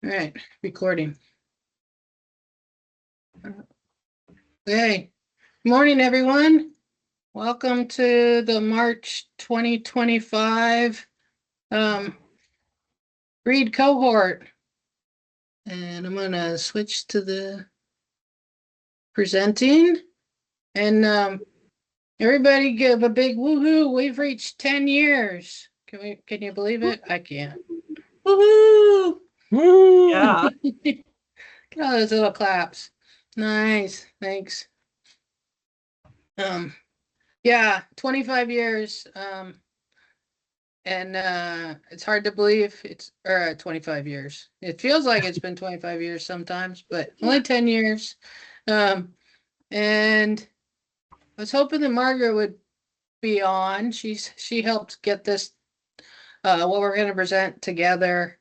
All right, recording. Hey, morning, everyone. Welcome to the March 2025 READ Cohort. And I'm going to switch to the presenting. And everybody give a big woohoo. We've reached 10 years. Can you believe it? I can't. Woohoo! Woo! Yeah. Look at all those little claps. Nice. Thanks. Yeah, 25 years. And it's hard to believe it's 25 years. It feels like it's been 25 years sometimes, but only 10 years. And I was hoping that Margaret would be on. She helped get this what we're going to present together.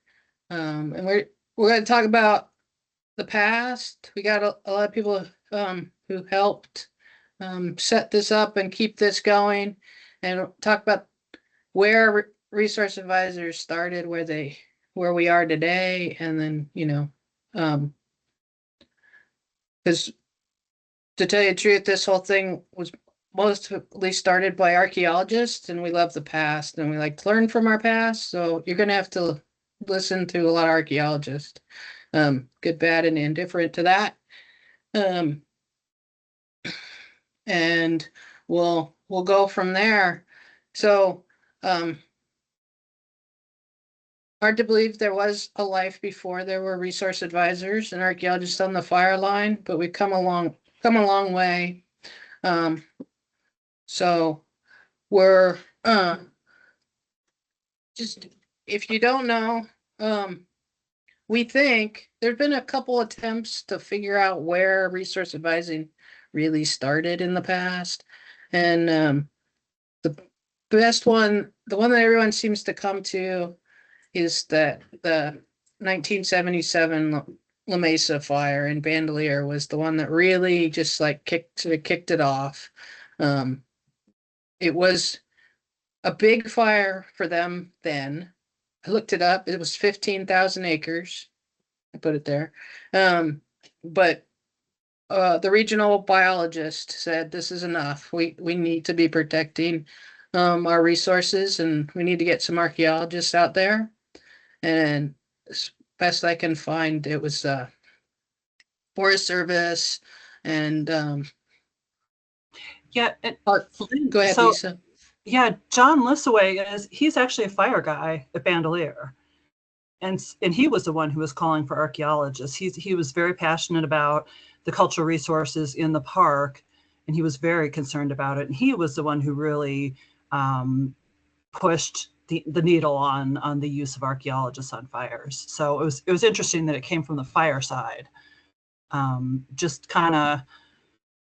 And we're going to talk about the past. We got a lot of people who helped set this up and keep this going, and talk about where resource advisors started, where we are today, and then because to tell you the truth, this whole thing was mostly started by archaeologists, and we love the past and we like to learn from our past. So you're going to have to listen to a lot of archaeologists, good, bad, and indifferent to that. And we'll go from there. So hard to believe there was a life before there were resource advisors and archaeologists on the fire line, but we've come a long way. So we're just, if you don't know, we think there's been a couple attempts to figure out where resource advising really started in the past. And the best one, the one that everyone seems to come to, is that the 1977 La Mesa fire in Bandelier was the one that really just like kicked it off. It was a big fire for them then. I looked it up. It was 15,000 acres. I put it there. But the regional biologist said this is enough. We need to be protecting our resources, and we need to get some archaeologists out there. And as best I can find, it was Forest Service and Yeah. go ahead, so, Lisa. Yeah, John Lissaway he's actually a fire guy at Bandelier. And he was the one who was calling for archaeologists. He was very passionate about the cultural resources in the park, and he was very concerned about it. And he was the one who really pushed the needle on the use of archaeologists on fires. So it was interesting that it came from the fire side. Just kind of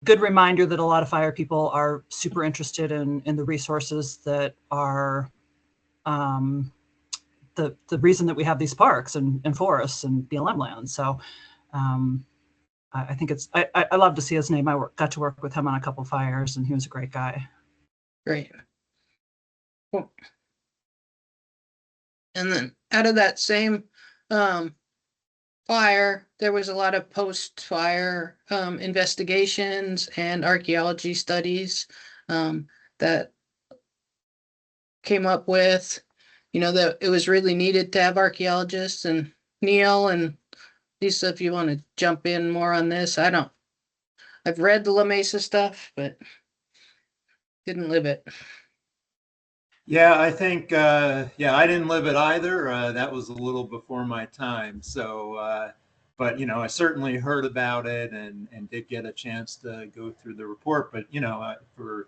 good reminder that a lot of fire people are super interested in the resources that are the reason that we have these parks and forests and BLM land. So I think I love to see his name. I got to work with him on a couple fires, and he was a great guy. Great. Cool. And then out of that same fire, there was a lot of post-fire investigations and archaeology studies that came up with, that it was really needed to have archaeologists. And Neil and Lisa, if you want to jump in more on this, I've read the La Mesa stuff, but didn't live it. Yeah, I think, I didn't live it either. That was a little before my time. So, but, I certainly heard about it and did get a chance to go through the report. But, for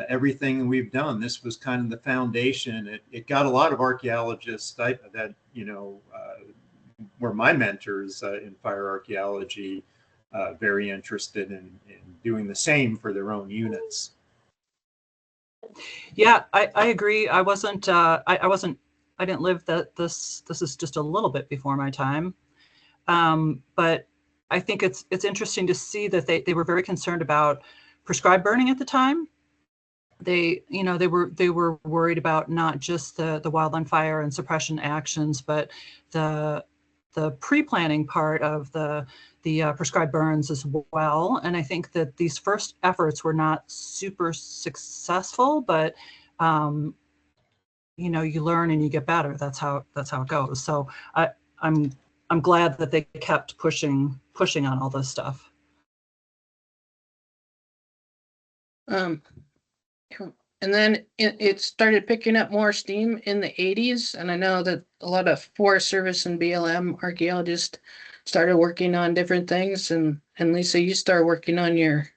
everything we've done, this was kind of the foundation. It got a lot of archaeologists that, were my mentors in fire archaeology, very interested in doing the same for their own units. Yeah, I agree. I didn't live that. This is just a little bit before my time. But I think it's interesting to see that they were very concerned about prescribed burning at the time. They were worried about not just the wildland fire and suppression actions, but the the pre-planning part of the prescribed burns as well. And I think that these first efforts were not super successful, but you know, you learn and you get better. That's how it goes. So I'm glad that they kept pushing on all this stuff. And then it started picking up more steam in the 80s. And I know that a lot of Forest Service and BLM archaeologists started working on different things. And Lisa, you started working on your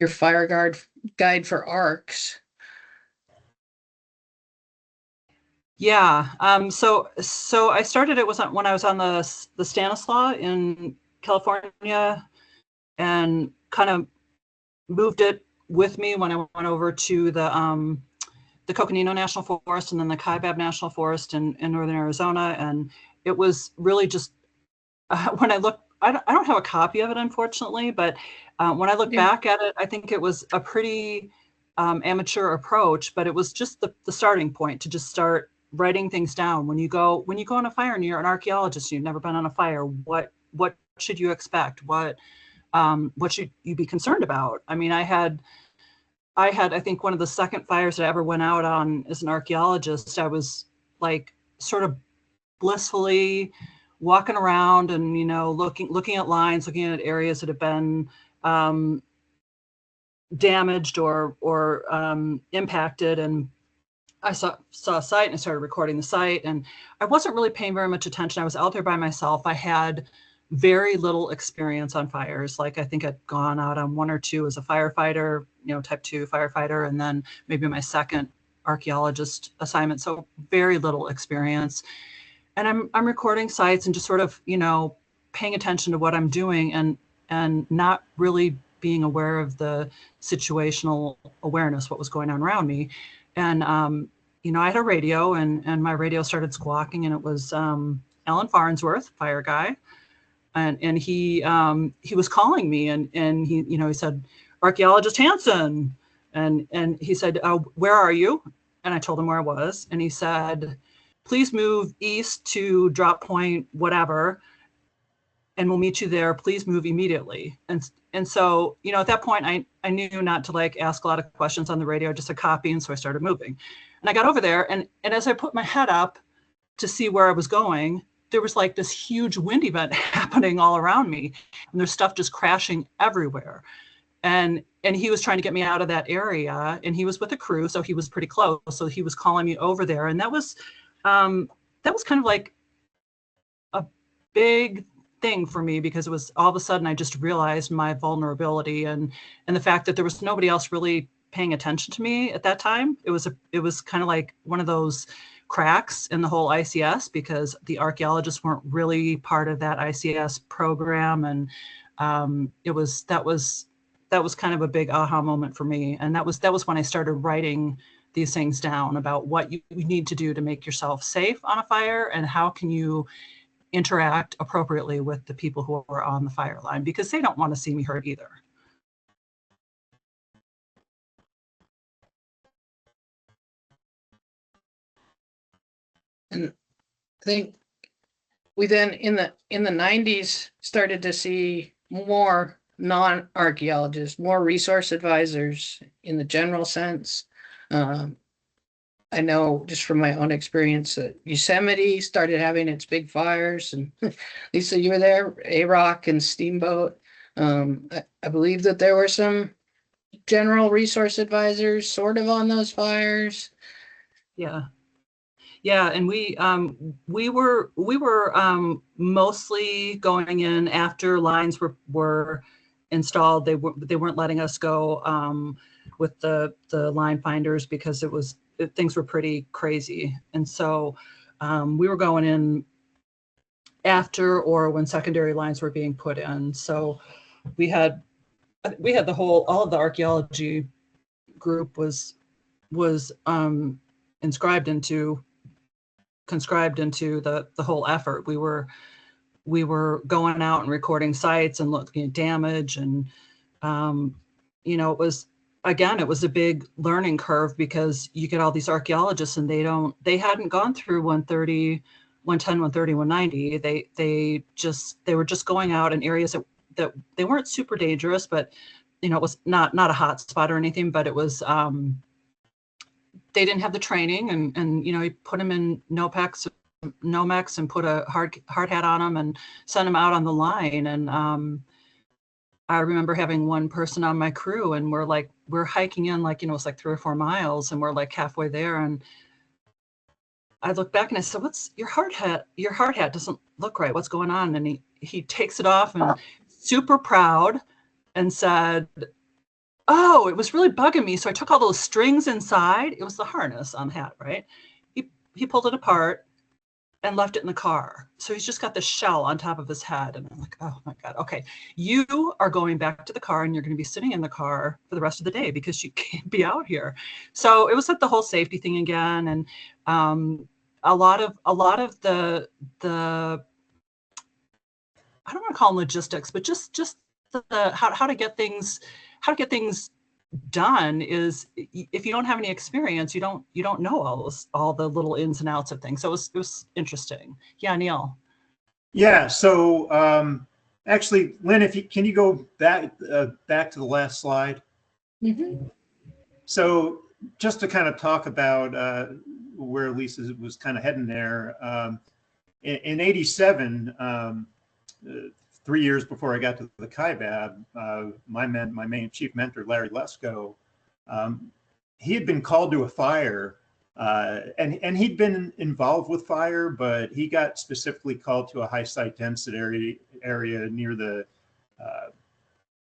fire guide for arcs. Yeah. So I started it when I was on the Stanislaus in California, and kind of moved it with me when I went over to the Coconino National Forest and then the Kaibab National Forest in northern Arizona. And it was really just when I look, I don't have a copy of it, unfortunately, but when I look back at it, I think it was a pretty amateur approach, but it was just the starting point to just start writing things down. When you go on a fire and you're an archaeologist, you've never been on a fire, what should you expect? What should you be concerned about? I mean, I had, I think, one of the second fires that I ever went out on as an archaeologist. I was like sort of blissfully walking around and, you know, looking at lines, looking at areas that have been damaged or impacted. And I saw a site and I started recording the site, and I wasn't really paying very much attention. I was out there by myself. I had very little experience on fires. Like, I think I'd gone out on one or two as a firefighter, you know, type 2 firefighter, and then maybe my second archaeologist assignment. So very little experience. And I'm recording sites and just sort of, you know, paying attention to what I'm doing, and not really being aware of the situational awareness, what was going on around me. And you know, I had a radio, and my radio started squawking, and it was Alan Farnsworth, fire guy. And he was calling me, and he, you know, he said, "Archaeologist Hansen," and he said, "Where are you?" And I told him where I was, and he said, "Please move east to drop point whatever, and we'll meet you there. Please move immediately." And so, you know, at that point, I knew not to like ask a lot of questions on the radio, just a copy, and so I started moving. And I got over there, and as I put my head up to see where I was going, there was like this huge wind event happening all around me, and there's stuff just crashing everywhere. And he was trying to get me out of that area, and he was with a crew, so he was pretty close. So he was calling me over there, and that was kind of like a big thing for me, because it was all of a sudden I just realized my vulnerability and the fact that there was nobody else really paying attention to me at that time. It was kind of like one of those cracks in the whole ICS, because the archaeologists weren't really part of that ICS program. And that was kind of a big aha moment for me. And that was when I started writing these things down about what you need to do to make yourself safe on a fire, and how can you interact appropriately with the people who are on the fire line, because they don't want to see me hurt either. And I think we then in the 90s started to see more non-archaeologists, more resource advisors in the general sense. I know just from my own experience that Yosemite started having its big fires, and Lisa, you were there, A-Rock and Steamboat. I believe that there were some general resource advisors sort of on those fires. Yeah. And we were mostly going in after lines were installed. They weren't letting us go with the line finders, because things were pretty crazy. And so we were going in after, or when secondary lines were being put in. So we had all of the archaeology group was conscribed into the whole effort. We were going out and recording sites and looking at damage, and you know, it was a big learning curve, because you get all these archaeologists and they hadn't gone through 130 110, 130, 190. They were just going out in areas that they weren't super dangerous, but it was not a hot spot or anything, but it was, they didn't have the training, and he put them in Nomex and put a hard hat on them and sent them out on the line. And I remember having one person on my crew, and we're hiking in, it's like 3 or 4 miles, and we're like halfway there. And I looked back and I said, "What's your hard hat? Your hard hat doesn't look right. What's going on?" And he takes it off and super proud and said, "Oh, it was really bugging me. So I took all those strings inside." It was the harness on the hat, right? He pulled it apart and left it in the car. So he's just got the shell on top of his head. And I'm like, oh my God, okay. You are going back to the car, and you're going to be sitting in the car for the rest of the day because you can't be out here. So it was like the whole safety thing again. And a lot of the I don't want to call them logistics, but just the how to get things done is, if you don't have any experience, you don't know all the little ins and outs of things. So it was interesting. Yeah, Neil. Yeah. So actually, Lynn, can you go back to the last slide? Mm-hmm. So just to kind of talk about where Lisa was kind of heading there, in '87, 3 years before I got to the KIBAB, my main chief mentor, Larry Lesko, he had been called to a fire, and he'd been involved with fire, but he got specifically called to a high site density area near the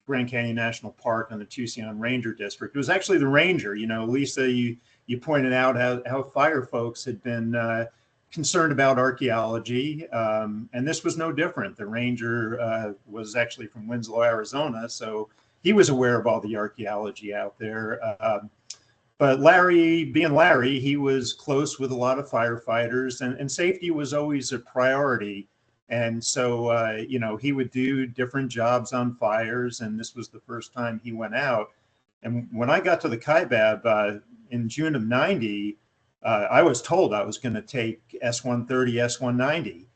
Grand Canyon National Park and the Tucson Ranger District. It was actually the ranger. Lisa, you pointed out how fire folks had been concerned about archaeology, and this was no different. The ranger was actually from Winslow, Arizona, so he was aware of all the archaeology out there. But Larry, being Larry, he was close with a lot of firefighters, and safety was always a priority. And so, he would do different jobs on fires, and this was the first time he went out. And when I got to the KIBAB in June of '90, I was told I was going to take S-130, S-190,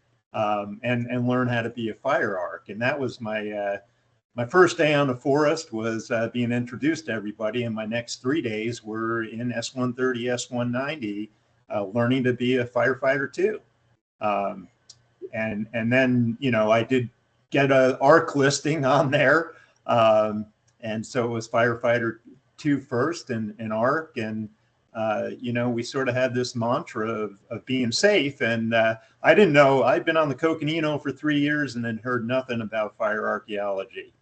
and learn how to be a fire arc. And that was my first day on the forest, was being introduced to everybody. And my next 3 days were in S-130, S-190, learning to be a firefighter too. And then, I did get an ARC listing on there. And so it was firefighter 2 first and ARC. And we sort of had this mantra of being safe. And I didn't know, I'd been on the Coconino for 3 years and had heard nothing about fire archaeology.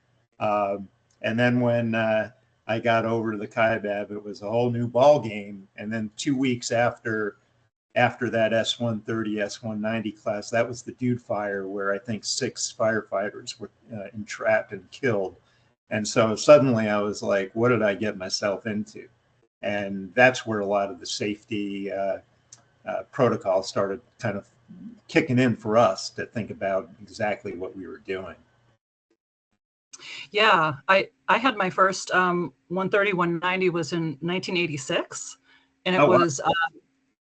And then when I got over to the KIBAB, it was a whole new ball game. And then 2 weeks after that S-130, S-190 class, that was the Dude Fire, where I think 6 firefighters were entrapped and killed. And so suddenly I was like, what did I get myself into? And that's where a lot of the safety protocols started kind of kicking in for us to think about exactly what we were doing. Yeah, I had my first 130, 190 was in 1986, and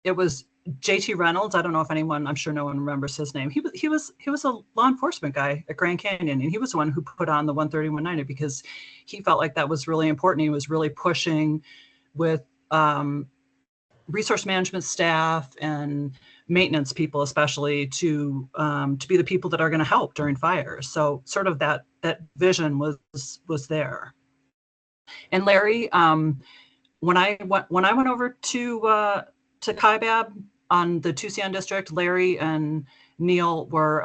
it was JT Reynolds. I don't know if I'm sure no one remembers his name. He was a law enforcement guy at Grand Canyon, and he was the one who put on the 130, 190 because he felt like that was really important. He was really pushing with resource management staff and maintenance people, especially to be the people that are going to help during fires. So sort of that vision was there. And Larry, when I went over to KIBAB on the Tucson district, Larry and Neil were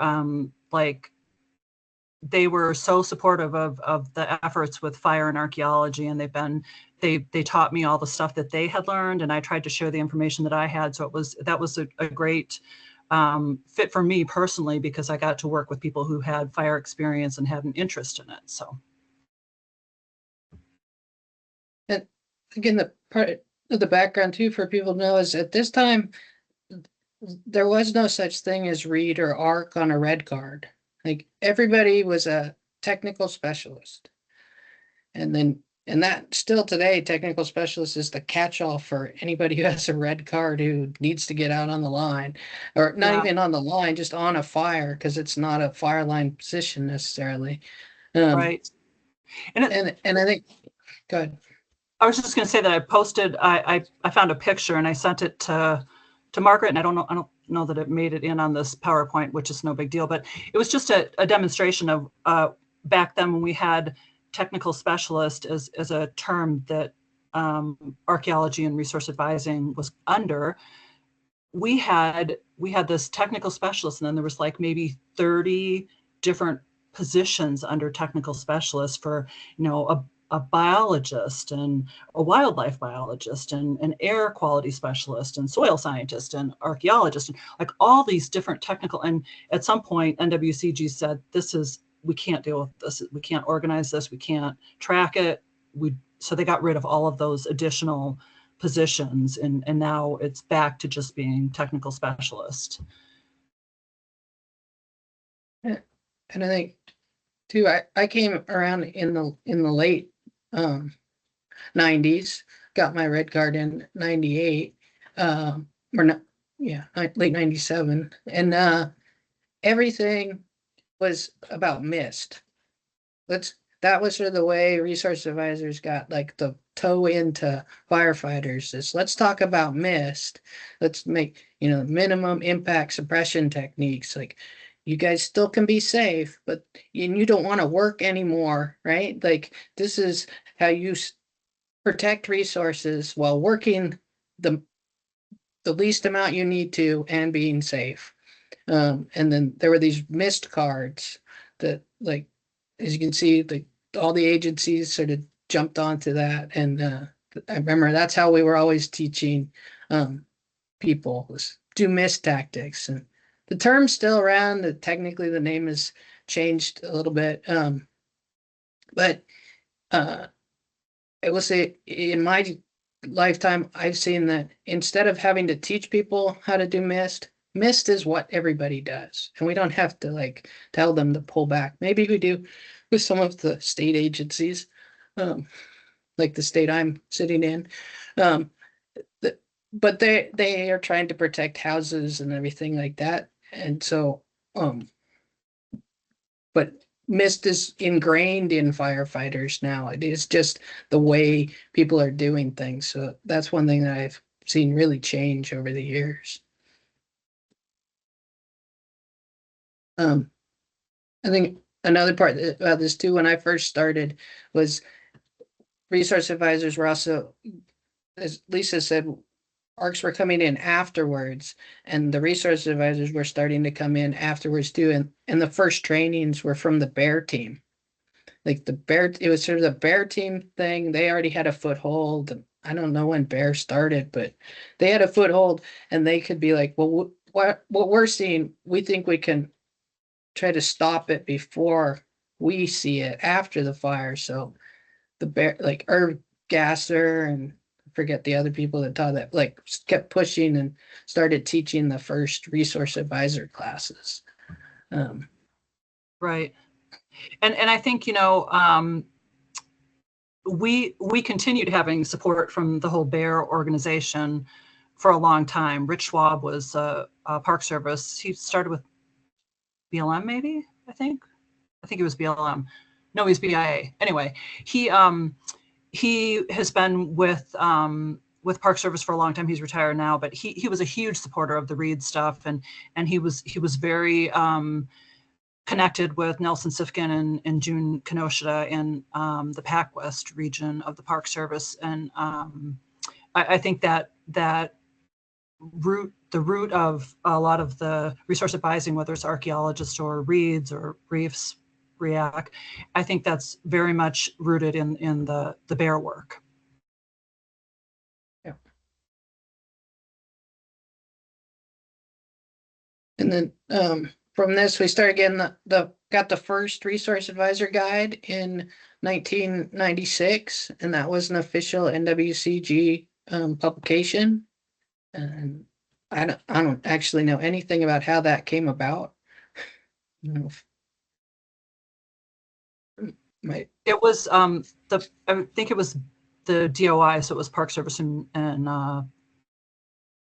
they were so supportive of the efforts with fire and archaeology, and they taught me all the stuff that they had learned, and I tried to share the information that I had. So that was a great fit for me personally, because I got to work with people who had fire experience and had an interest in it. So. And again, the part of the background too for people to know is at this time, there was no such thing as READ or ARC on a red card. Like everybody was a technical specialist. And then And that still today, technical specialist is the catch-all for anybody who has a red card who needs to get out on the line, or not Yeah. even on the line, just on a fire, because it's not a fire line position necessarily. Right. And And I think, go ahead. I was just going to say that I posted, I found a picture and I sent it to Margaret, and I don't know that it made it in on this PowerPoint, which is no big deal, but it was just a demonstration of back then when we had technical specialist as a term that archaeology and resource advising was under. We had this technical specialist, and then there was like maybe 30 different positions under technical specialists for, you know, a biologist and a wildlife biologist and an air quality specialist and soil scientist and archaeologist, and like all these different technical. And at some point, NWCG said, we can't deal with this. We can't organize this. We can't track it. So they got rid of all of those additional positions, and now it's back to just being technical specialist. And I think too, I came around in the late 90s, got my red card in 98, or not, yeah, late 97. And everything was about mist. That was sort of the way resource advisors got like the toe into firefighters is let's talk about mist. Let's make, minimum impact suppression techniques. Like you guys still can be safe, but you don't want to work anymore, right? Like this is how you protect resources while working the least amount you need to and being safe. And then there were these missed cards that, like, as you can see, all the agencies sort of jumped onto that. And I remember that's how we were always teaching people was do mist tactics. And the term's still around. Technically, the name has changed a little bit. But I will say in my lifetime, I've seen that instead of having to teach people how to do mist, mist is what everybody does. And we don't have to like tell them to pull back. Maybe we do with some of the state agencies, like the state I'm sitting in. Um, but they are trying to protect houses and everything like that. And so, but mist is ingrained in firefighters now. It is just the way people are doing things. So that's one thing that I've seen really change over the years. I think another part about this too, when I first started, was resource advisors were also, as Lisa said, ARCs were coming in afterwards, and the resource advisors were starting to come in afterwards too. And the first trainings were from the bear team. Like it was sort of the bear team thing. They already had a foothold. I don't know when bear started, but they had a foothold, and they could be like, well, what we're seeing, we think we can try to stop it before we see it after the fire. So the bear, like Irv Gasser and I forget the other people that taught that, like kept pushing and started teaching the first resource advisor classes. Right. And I think, we continued having support from the whole bear organization for a long time. Rich Schwab was a Park Service. He started with BLM, maybe, I think it was BLM. No, he's BIA. Anyway, he has been with Park Service for a long time. He's retired now, but he was a huge supporter of the READ stuff, and he was very connected with Nelson Sifkin and June Kinoshita in the Pac West region of the Park Service. And I think that the root of a lot of the resource advising, whether it's archaeologists or READs or reefs, REAC, I think that's very much rooted in the bear work. Yeah. And then from this, we started getting got the first resource advisor guide in 1996, and that was an official NWCG publication. And I don't actually know anything about how that came about. It was I think it was the DOI, so it was Park Service and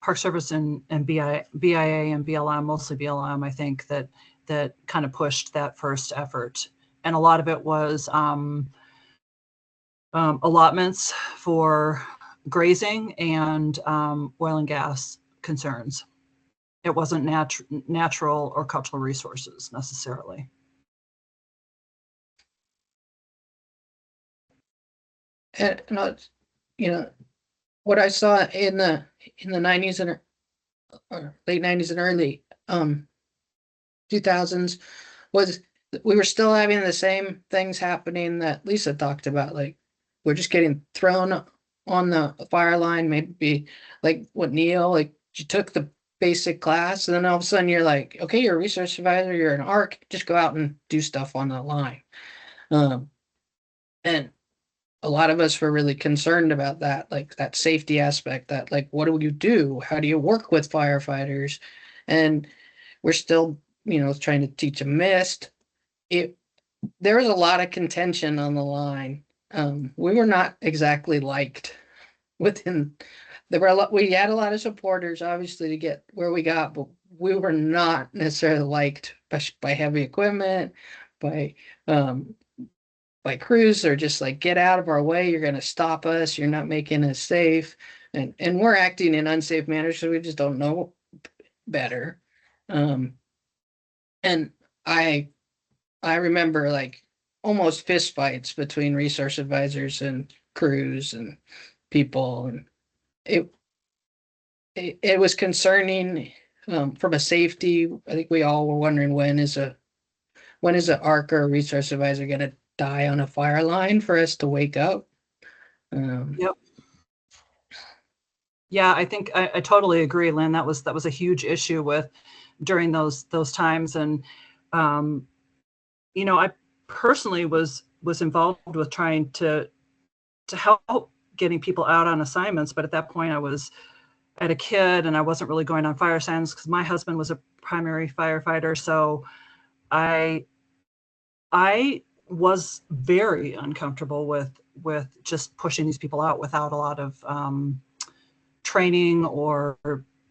Park Service and BIA and BLM, mostly BLM, I think that kind of pushed that first effort, and a lot of it was allotments for grazing and oil and gas concerns. It wasn't natural or cultural resources necessarily. And you know, what I saw in the 90s and or late 90s and early 2000s was we were still having the same things happening that Lisa talked about. Like we're just getting thrown on the fire line, maybe like what Neil, like you took the basic class and then all of a sudden you're like, okay, you're a research supervisor, you're an ARC, just go out and do stuff on the line. And a lot of us were really concerned about that, like that safety aspect, that like, what do you do? How do you work with firefighters? And we're still, trying to teach them mist. There was a lot of contention on the line. We were not exactly liked within. There were we had a lot of supporters, obviously, to get where we got, but we were not necessarily liked by heavy equipment, by um, crews. Or just like, get out of our way, you're going to stop us, you're not making us safe, and we're acting in unsafe manners, so we just don't know better. And I remember like almost fist fights between resource advisors and crews and people, and it it was concerning from a safety. I think we all were wondering, when is an ARC or a resource advisor going to die on a fire line for us to wake up? Yep. Yeah, I think I totally agree, Lynn. That was a huge issue during those times, and I personally was involved with trying to help getting people out on assignments, but at that point I had a kid and I wasn't really going on fire assignments because my husband was a primary firefighter. So I was very uncomfortable with just pushing these people out without a lot of training or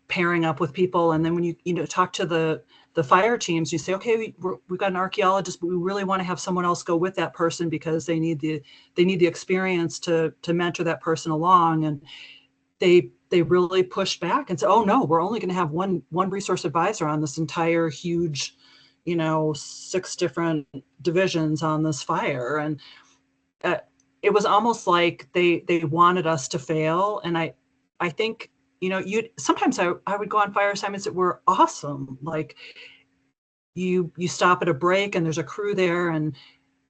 pairing up with people. And then when you talk to the fire teams, you say, okay, we've got an archaeologist, but we really want to have someone else go with that person because they need the experience to mentor that person along. And they really pushed back and said, oh no, we're only going to have one resource advisor on this entire huge, 6 different divisions on this fire. And it was almost like they wanted us to fail. And I think, sometimes I would go on fire assignments that were awesome. Like you stop at a break and there's a crew there and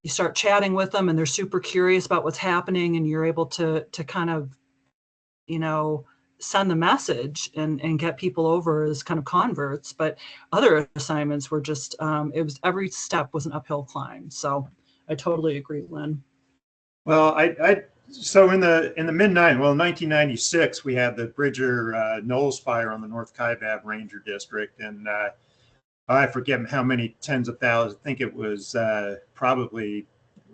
you start chatting with them and they're super curious about what's happening, and you're able to kind of, send the message and get people over as kind of converts. But other assignments were just, every step was an uphill climb. So I totally agree, Lynn. Well, so in the mid-90s, 1996, we had the Bridger Knolls fire on the North Kaibab Ranger District, and I forget how many tens of thousands. I think it was probably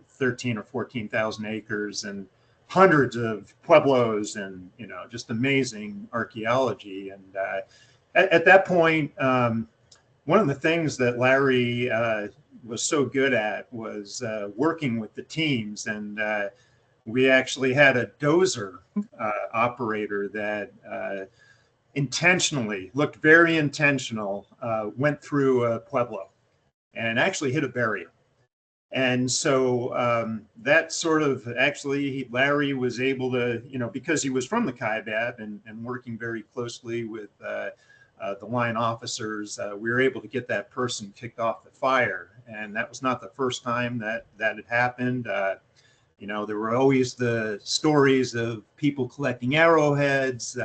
13 or 14,000 acres and hundreds of pueblos, and just amazing archaeology. And at that point, one of the things that Larry was so good at was working with the teams, and we actually had a dozer operator that intentionally looked very intentional, went through a pueblo and actually hit a burial. And so that sort of actually, Larry was able to, because he was from the Kaibab and working very closely with the line officers, we were able to get that person kicked off the fire. And that was not the first time that had happened. There were always the stories of people collecting arrowheads.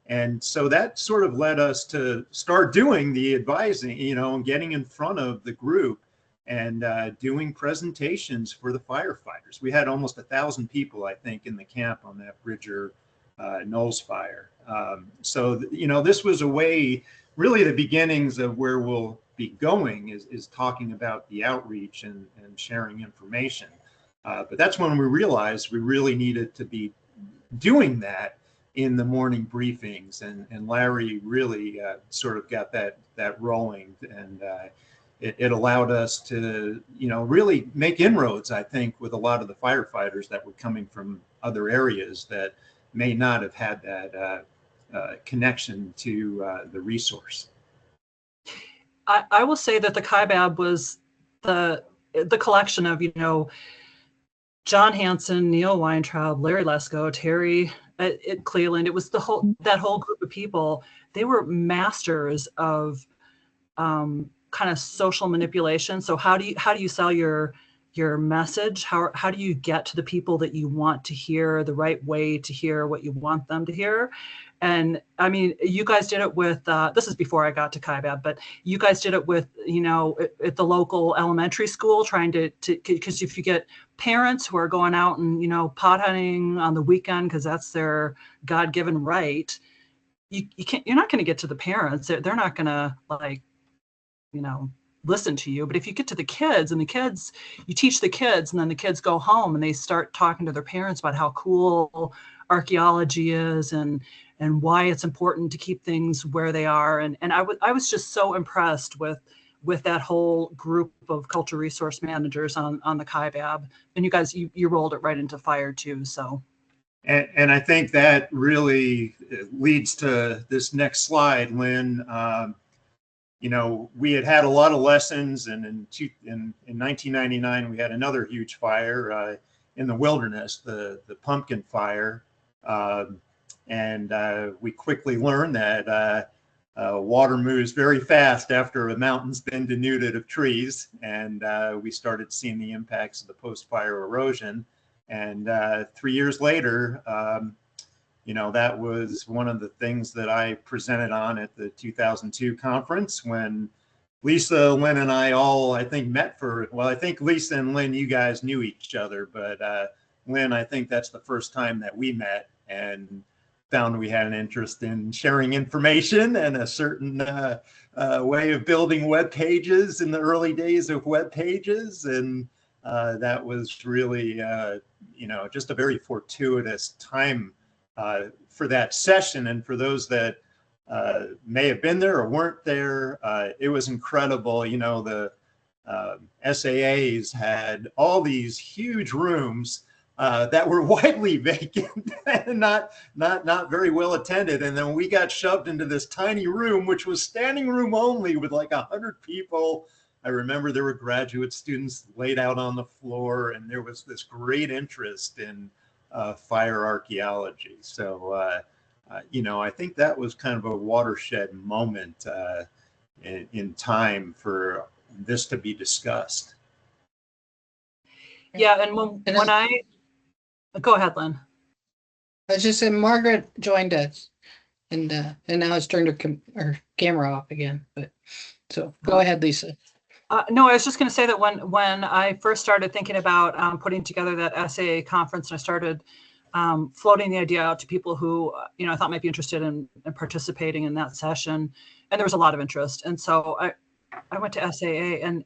And so that sort of led us to start doing the advising, and getting in front of the group and doing presentations for the firefighters. We had almost 1,000 people, I think, in the camp on that Bridger Knolls fire. So, this was a way, really the beginnings of where we'll be going is talking about the outreach and sharing information. But that's when we realized we really needed to be doing that in the morning briefings, and Larry really sort of got that rolling, and it allowed us to, you know, really make inroads, I think, with a lot of the firefighters that were coming from other areas that may not have had that connection to the resource. I will say that the KIBAB was the collection of, you know, John Hanson, Neil Weintraub, Larry Lesko, Terry Cleland. It was that whole group of people. They were masters of kind of social manipulation. So how do you sell your message? How do you get to the people that you want to hear, the right way to hear what you want them to hear? And I mean, you guys did it with, this is before I got to KIBAB, but you guys did it with, you know, at the local elementary school, trying to because if you get parents who are going out and, you know, pot hunting on the weekend, because that's their God-given right, you're not going to get to the parents. They're not going to, like, you know, listen to you. But if you get to the kids, and you teach the kids, and then the kids go home and they start talking to their parents about how cool archaeology is and why it's important to keep things where they are. And I was just so impressed with that whole group of cultural resource managers on the KIBAB. And you guys, you rolled it right into fire too. So. And I think that really leads to this next slide, Lynn. You know, we had a lot of lessons, and in 1999 we had another huge fire in the wilderness, the pumpkin fire, and we quickly learned that water moves very fast after a mountain's been denuded of trees, and we started seeing the impacts of the post-fire erosion. And 3 years later, you know, that was one of the things that I presented on at the 2002 conference, when Lisa, Lynn, and I all, I think, met for, well, I think Lisa and Lynn, you guys knew each other, but Lynn, I think that's the first time that we met and found we had an interest in sharing information and a certain way of building web pages in the early days of web pages. And that was really, you know, just a very fortuitous time for that session. And for those that may have been there or weren't there, it was incredible. You know, the SAAs had all these huge rooms that were widely vacant and not very well attended. And then we got shoved into this tiny room, which was standing room only, with like 100 people. I remember there were graduate students laid out on the floor, and there was this great interest in fire archaeology. So, you know, I think that was kind of a watershed moment in time for this to be discussed. Yeah, and when I go ahead, Lynn. I was just saying, Margaret joined us, and now it's turned her camera off again. But so go ahead, Lisa. No, I was just going to say that when I first started thinking about putting together that SAA conference, and I started floating the idea out to people who, you know, I thought might be interested in participating in that session, and there was a lot of interest. And so I went to SAA, and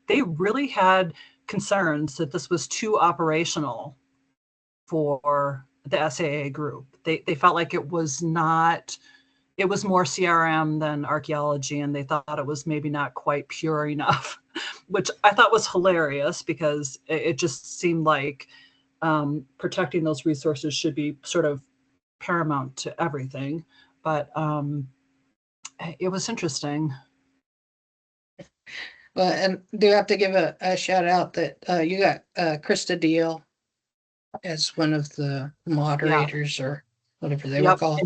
they really had concerns that this was too operational for the SAA group. They felt like it was not. It was more CRM than archaeology, and they thought it was maybe not quite pure enough, which I thought was hilarious, because it just seemed like protecting those resources should be sort of paramount to everything. But it was interesting. Well, and do have to give a shout out that you got Krista Deal as one of the moderators, or whatever they were called.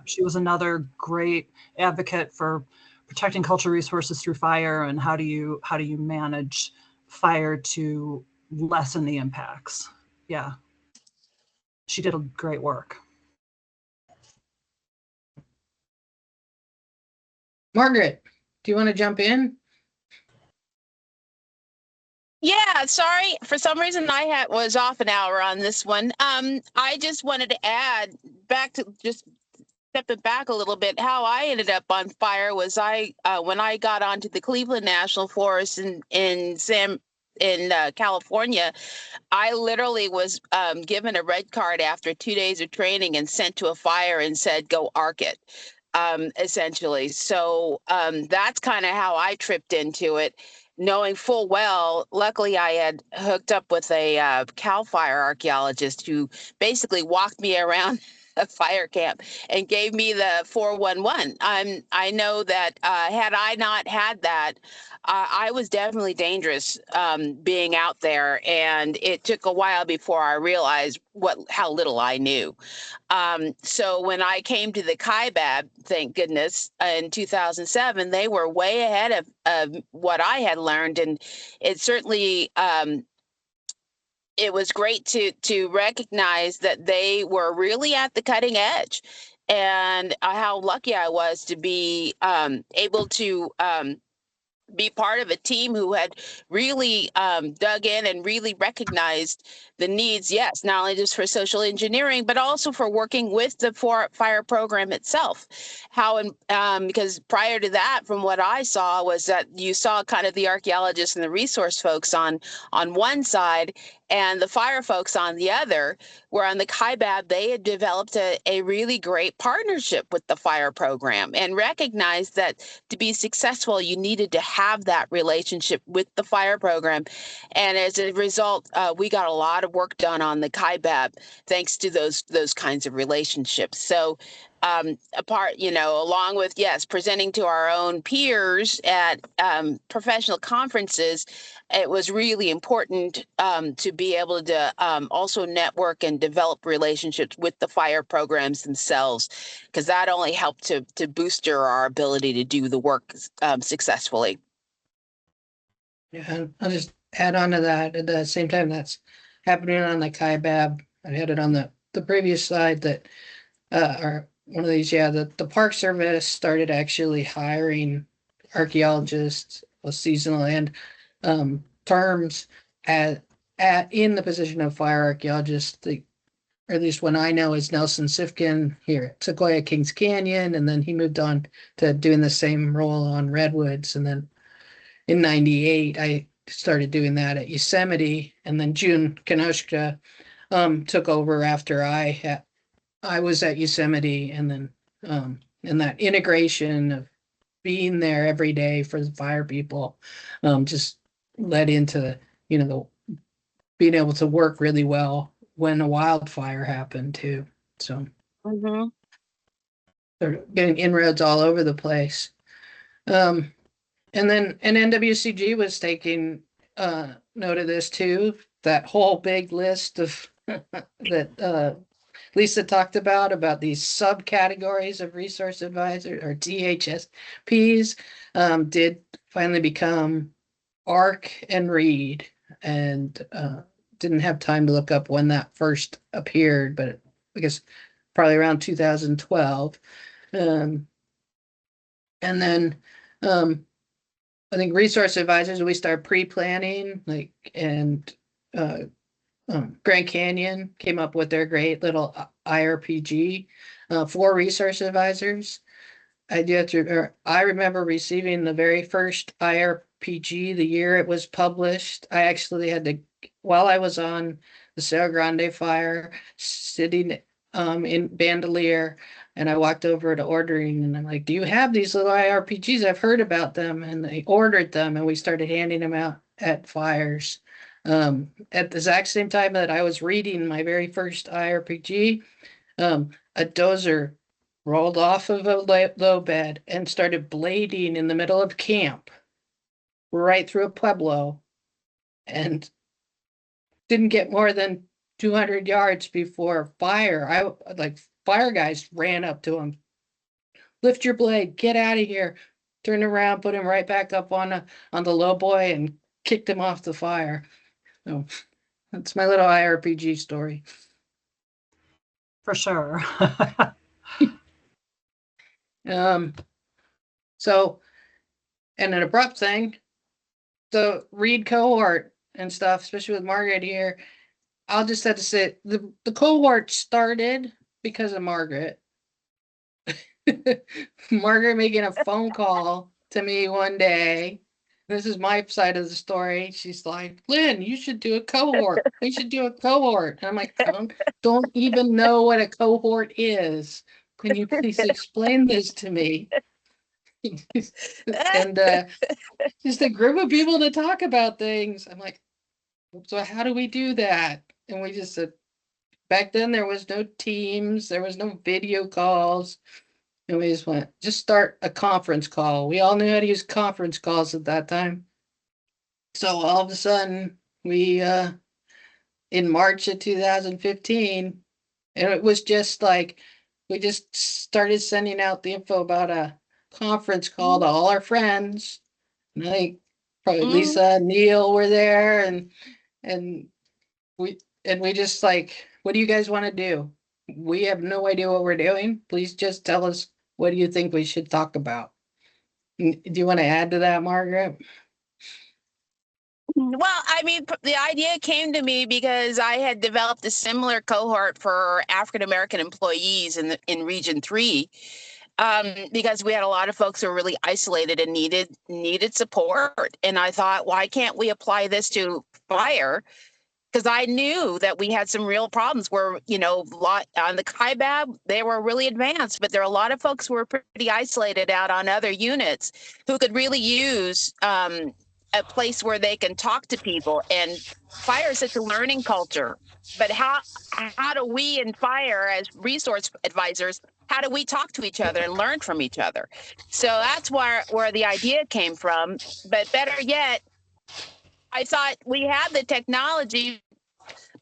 She was another great advocate for protecting cultural resources through fire, and how do you manage fire to lessen the impacts. Yeah, she did a great work. Margaret, do you want to jump in? Yeah, sorry. For some reason, I was off an hour on this one. I just wanted to add back to just stepping back a little bit. How I ended up on fire was when I got onto the Cleveland National Forest in in California, I literally was given a red card after 2 days of training and sent to a fire and said, go arc it, essentially. So that's kind of how I tripped into it, knowing full well. Luckily, I had hooked up with a CAL FIRE archaeologist who basically walked me around a fire camp and gave me the 411. I know that had I not had that, I was definitely dangerous being out there, and it took a while before I realized how little I knew. So when I came to the KIBAB, thank goodness, in 2007, they were way ahead of what I had learned, and it certainly it was great to recognize that they were really at the cutting edge, and how lucky I was to be able to be part of a team who had really dug in and really recognized the needs, yes, not only just for social engineering, but also for working with the fire program itself. Because prior to that, from what I saw, was that you saw kind of the archaeologists and the resource folks on one side and the fire folks on the other, where on the KIBAB, they had developed a really great partnership with the fire program and recognized that to be successful, you needed to have that relationship with the fire program. And as a result, we got a lot of work done on the KIBAB thanks to those kinds of relationships. So along with, yes, presenting to our own peers at professional conferences, it was really important to be able to also network and develop relationships with the fire programs themselves, because that only helped to booster our ability to do the work successfully. Yeah, and I'll just add on to that. At the same time that's happening on the KIBAB, I had it on the previous slide that, or one of these, yeah, the Park Service started actually hiring archaeologists, both seasonal and terms in the position of fire archaeologist. Or at least one I know is Nelson Sifkin here at Sequoia Kings Canyon, and then he moved on to doing the same role on Redwoods, and then in '98 I started doing that at Yosemite, and then June Kanoshka took over after I was at Yosemite, and then and that integration of being there every day for the fire people just led into the being able to work really well when a wildfire happened too. So they're getting inroads all over the place. And NWCG was taking note of this too. That whole big list of that Lisa talked about these subcategories of resource advisor or THSPs did finally become ARC and READ, and didn't have time to look up when that first appeared, but I guess probably around 2012. And then I think resource advisors, we start pre-planning, and Grand Canyon came up with their great little IRPG for resource advisors. I remember receiving the very first IRPG the year it was published. I actually had to, while I was on the Cerro Grande fire, sitting in Bandelier, and I walked over to ordering, and I'm like, do you have these little IRPGs? I've heard about them. And they ordered them, and we started handing them out at fires. At the exact same time that I was reading my very first IRPG, a dozer rolled off of a low bed and started blading in the middle of camp, right through a pueblo, and didn't get more than 200 yards before fire. Fire guys ran up to him. Lift your blade, get out of here. Turned around, put him right back up on the low boy and kicked him off the fire. So that's my little IRPG story. For sure. So, and an abrupt thing, the READ cohort and stuff, especially with Margaret here, I'll just have to say the cohort started because of Margaret. Margaret making a phone call to me one day This is my side of the story. She's like, Lynn, you should do a cohort. We should do a cohort. And I'm like, don't even know what a cohort is. Can you please explain this to me? And just a group of people to talk about things. I'm like, so how do we do that? And we just said, back then there was no Teams, there was no video calls. And we just went, just start a conference call. We all knew how to use conference calls at that time. So all of a sudden, we in March of 2015, and it was just like we just started sending out the info about a conference call to all our friends. And I think probably Lisa and Neil were there, and we just like, what do you guys want to do? We have no idea what we're doing. Please just tell us, what do you think we should talk about? Do you want to add to that, Margaret? Well, I mean, the idea came to me because I had developed a similar cohort for African American employees in Region 3, because we had a lot of folks who were really isolated and needed support. And I thought, why can't we apply this to fire? Because I knew that we had some real problems where, on the KIBAB, they were really advanced, but there are a lot of folks who were pretty isolated out on other units who could really use a place where they can talk to people. And fire is such a learning culture. But how do we in fire as resource advisors, how do we talk to each other and learn from each other? So that's where the idea came from. But better yet, I thought we had the technology,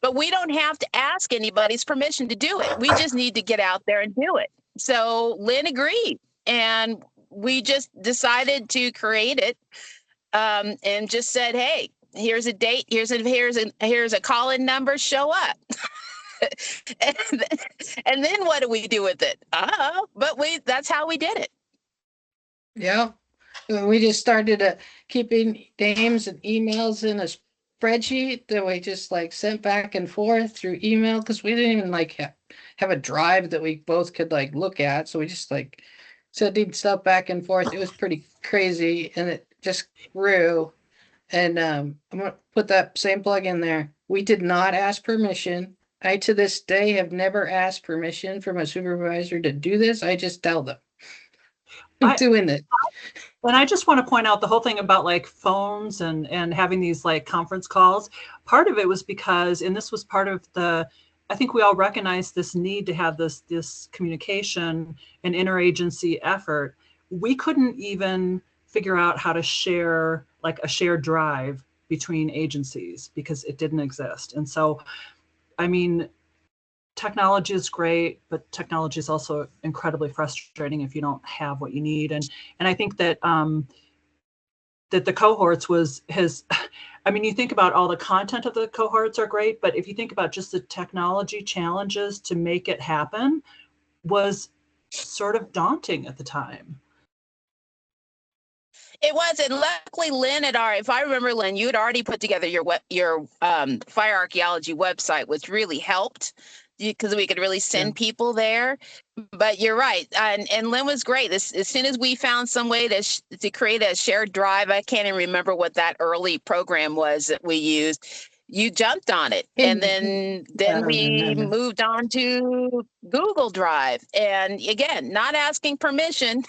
but we don't have to ask anybody's permission to do it. We just need to get out there and do it. So Lynn agreed, and we just decided to create it, and just said, "Hey, here's a date. Here's a call-in number. Show up." and then what do we do with it? But that's how we did it. Yeah. We just started keeping names and emails in a spreadsheet that we just like sent back and forth through email, because we didn't even like have a drive that we both could like look at. So we just like sending stuff back and forth. It was pretty crazy, and it just grew. And I'm gonna put that same plug in there. We did not ask permission. I to this day have never asked permission from a supervisor to do this. I just tell them I'm doing it. And I just want to point out the whole thing about like phones and having these like conference calls. Part of it was because, and this was part of I think we all recognize this need to have this communication and interagency effort. We couldn't even figure out how to share like a shared drive between agencies because it didn't exist. And so, I mean, technology is great, but technology is also incredibly frustrating if you don't have what you need. And I think that that the cohorts I mean, you think about all the content of the cohorts are great, but if you think about just the technology challenges to make it happen was sort of daunting at the time. It was, and luckily Lynn if I remember, Lynn, you had already put together your fire archaeology website, which really helped because we could really send people there. But you're right, and Lynn was great. As soon as we found some way to create a shared drive, I can't even remember what that early program was that we used. You jumped on it, and then we moved on to Google Drive, and again, not asking permission.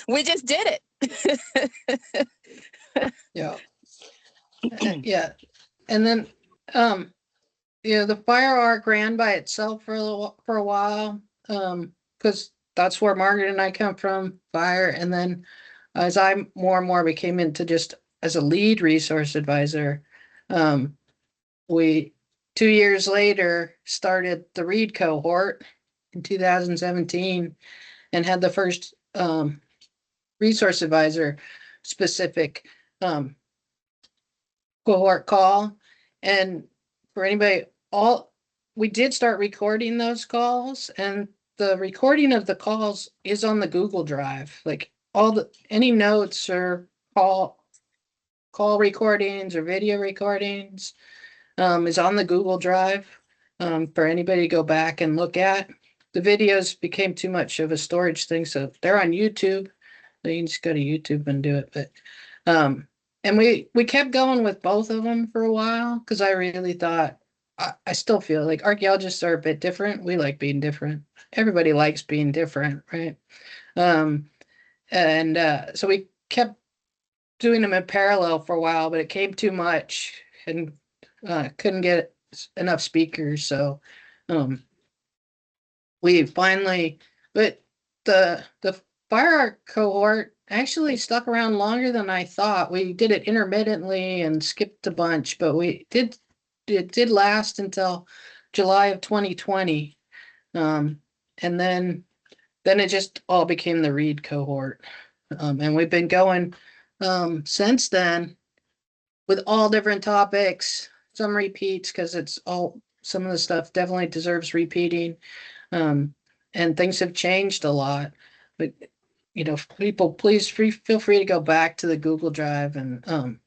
We just did it. Yeah. Yeah. And then the fire arc ran by itself for a while, because that's where Margaret and I come from, fire. And then as I more and more became into just as a lead resource advisor, we 2 years later started the READ cohort in 2017 and had the first resource advisor specific cohort call. And for anybody, we did start recording those calls, and the recording of the calls is on the Google Drive. Like any notes or call recordings or video recordings is on the Google Drive for anybody to go back and look at. The videos became too much of a storage thing, so they're on YouTube. So you can just go to YouTube and do it. But and we kept going with both of them for a while because I really thought I still feel like archaeologists are a bit different. We like being different. Everybody likes being different, right? And so we kept doing them in parallel for a while, but it came too much and couldn't get enough speakers. So we finally, but the fire art cohort actually stuck around longer than I thought. We did it intermittently and skipped a bunch, but it did last until July of 2020. And then it just all became the READ cohort. And we've been going since then with all different topics, some repeats because some of the stuff definitely deserves repeating. And things have changed a lot. But people, please feel free to go back to the Google Drive and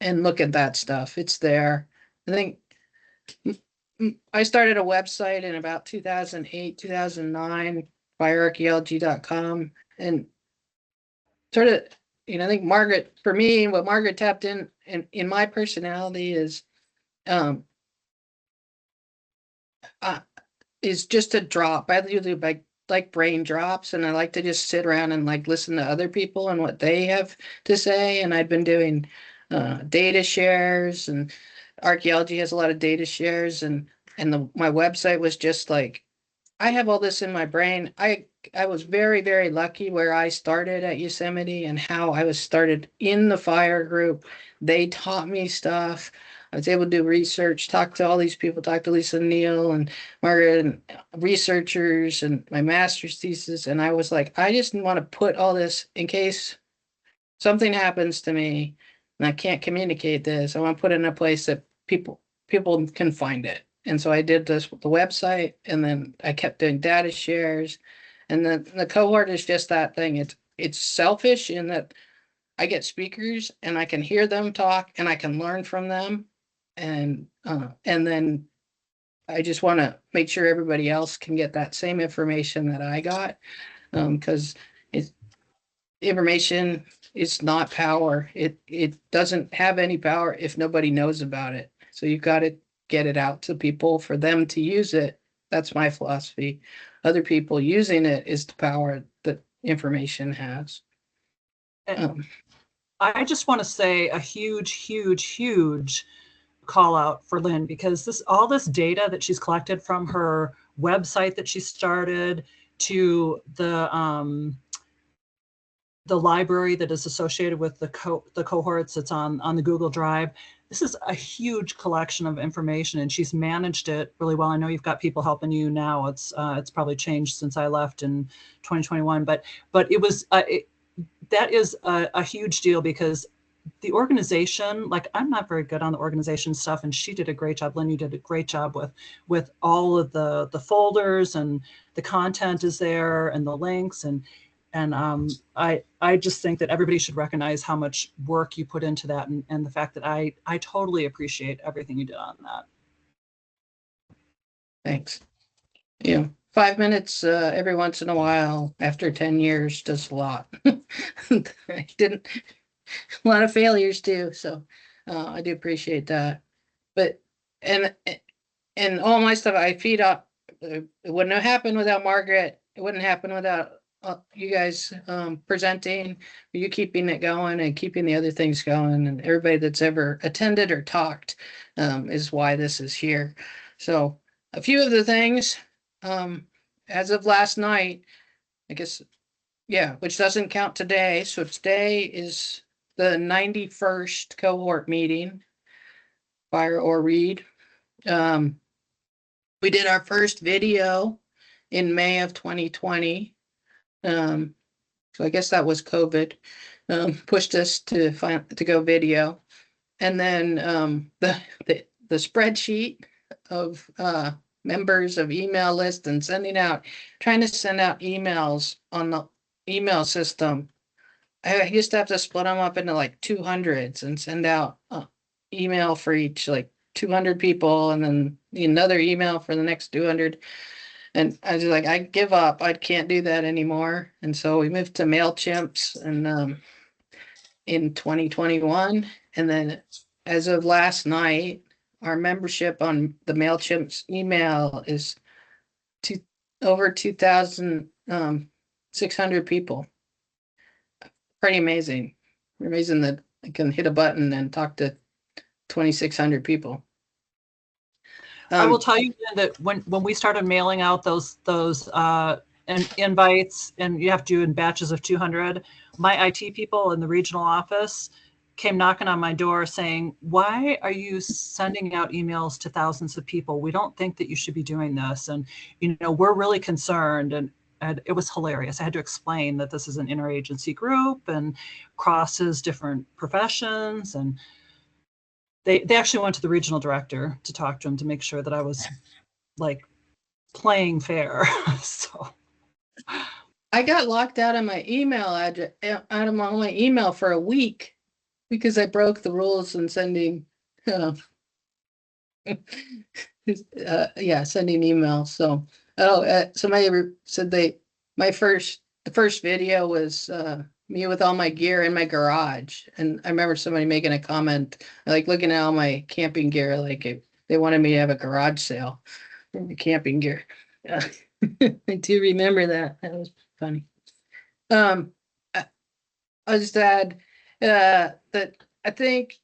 look at that stuff. It's there. I think I started a website in about 2008, 2009, firearchaeology.com, and sort of, I think Margaret, for me, what Margaret tapped in my personality is just a drop. I do like brain drops, and I like to just sit around and like listen to other people and what they have to say. And I've been doing data shares, and archaeology has a lot of data shares, and my website was just like, I have all this in my brain. I was very, very lucky where I started at Yosemite and how I was started in the fire group. They taught me stuff. I was able to do research, talk to all these people, talk to Lisa Neal and Margaret and researchers and my master's thesis. And I was like, I just want to put all this in case something happens to me and I can't communicate this. I want to put it in a place that people can find it. And so I did this with the website, and then I kept doing data shares. And then the cohort is just that thing. It's selfish in that I get speakers and I can hear them talk and I can learn from them. And then I just want to make sure everybody else can get that same information that I got. Because information is not power. It doesn't have any power if nobody knows about it. So you've got to get it out to people for them to use it. That's my philosophy. Other people using it is the power that information has. I just want to say a huge call out for Lynn, because all this data that she's collected from her website that she started to the library that is associated with the cohorts that's on the Google Drive. This is a huge collection of information, and she's managed it really well. I know you've got people helping you now. It's probably changed since I left in 2021, but it was that is a huge deal, because the organization, like, I'm not very good on the organization stuff, and she did a great job. Lynn, you did a great job with all of the folders, and the content is there, and the links, and I just think that everybody should recognize how much work you put into that, and the fact that I totally appreciate everything you did on that. Thanks. 5 minutes every once in a while after 10 years does a lot. I didn't, a lot of failures too. So I do appreciate that. But, and all my stuff I feed up, it wouldn't have happened without Margaret. It wouldn't happen without you guys presenting, you keeping it going and keeping the other things going, and everybody that's ever attended or talked is why this is here. So a few of the things, as of last night, I guess, yeah, which doesn't count today. So today is the 91st cohort meeting, Fire or Read. We did our first video in May of 2020. So I guess that was COVID, pushed us to go video. And then the spreadsheet of members of email list and trying to send out emails on the email system. I used to have to split them up into like 200s and send out email for each, like 200 people, and then another email for the next 200. And I was like, I give up. I can't do that anymore. And so we moved to MailChimps and in 2021. And then as of last night, our membership on the MailChimp's email is two, over 2,600 people. Pretty amazing. Amazing that I can hit a button and talk to 2,600 people. I will tell you that when we started mailing out those invites, and you have to do in batches of 200, my IT people in the regional office came knocking on my door saying, "Why are you sending out emails to thousands of people? We don't think that you should be doing this, and we're really concerned." And it was hilarious. I had to explain that this is an interagency group and crosses different professions, and they actually went to the regional director to talk to him to make sure that I was like playing fair. So I got locked out of my email address, out of my email for a week because I broke the rules in sending, sending emails. So, somebody said the first video was me with all my gear in my garage, and I remember somebody making a comment like looking at all my camping gear, like they wanted me to have a garage sale for the camping gear. I do remember that. That was funny. I- I'll just add that I think,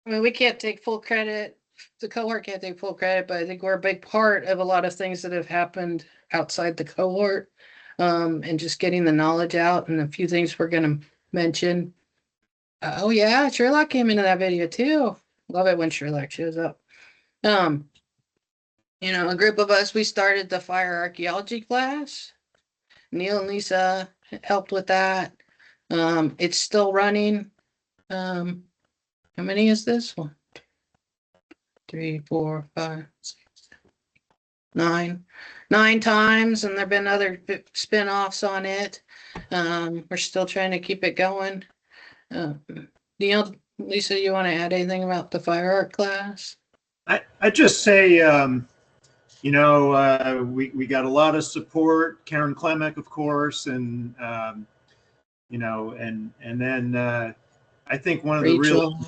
we can't take full credit. The cohort can't take full credit, but I think we're a big part of a lot of things that have happened outside the cohort, and just getting the knowledge out. And a few things we're going to mention. Oh yeah, Sherlock came into that video too. Love it when Sherlock shows up. A group of us, we started the fire archaeology class. Neil and Lisa helped with that. It's still running. How many is this one? 3, 4, 5, 6, 7, 9 times, and there've been other spin-offs on it. We're still trying to keep it going. Neil, Lisa, you want to add anything about the fire art class? I just say, we got a lot of support. Karen Klemek, of course, and and then I think one of the real,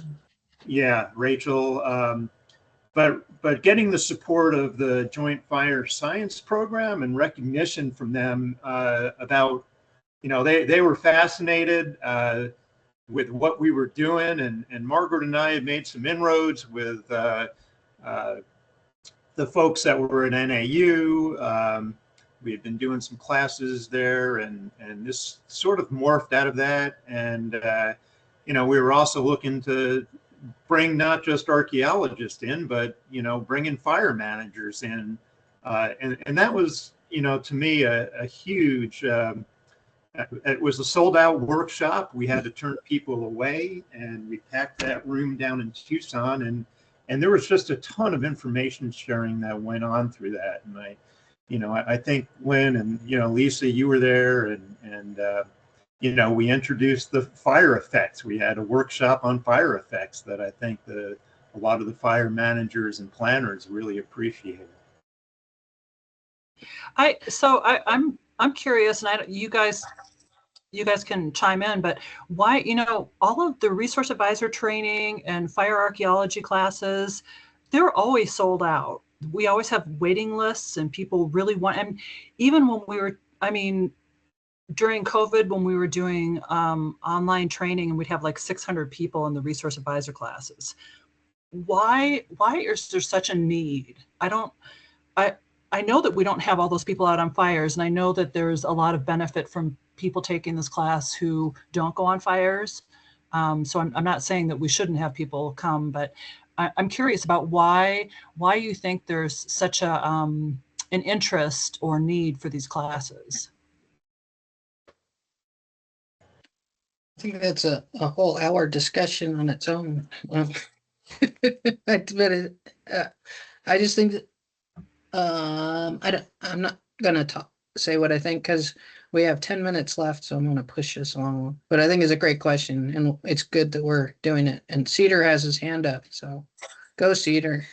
Rachel. But getting the support of the Joint Fire Science Program and recognition from them about, they were fascinated with what we were doing, and Margaret and I had made some inroads with the folks that were at NAU. We had been doing some classes there, and this sort of morphed out of that. And we were also looking to bring not just archaeologists in, but bringing fire managers in, and that was to me a huge. It was a sold-out workshop. We had to turn people away, and we packed that room down in Tucson, and there was just a ton of information sharing that went on through that. And I think Lynn and Lisa, you were there, and we introduced the fire effects. We had a workshop on fire effects that I think a lot of the fire managers and planners really appreciated. I'm curious, and you guys can chime in, but why, all of the resource advisor training and fire archaeology classes, they're always sold out. We always have waiting lists, and people really want, and even when we were, during COVID, when we were doing online training, and we'd have like 600 people in the resource advisor classes. Why is there such a need? I know that we don't have all those people out on fires, and I know that there's a lot of benefit from people taking this class who don't go on fires. So I'm not saying that we shouldn't have people come, but I'm curious about why you think there's such an interest or need for these classes. I think that's a whole hour discussion on its own. I just think that I'm not gonna say what I think because we have 10 minutes left, so I'm gonna push this along. But I think it's a great question, and it's good that we're doing it. And Cedar has his hand up, so go Cedar.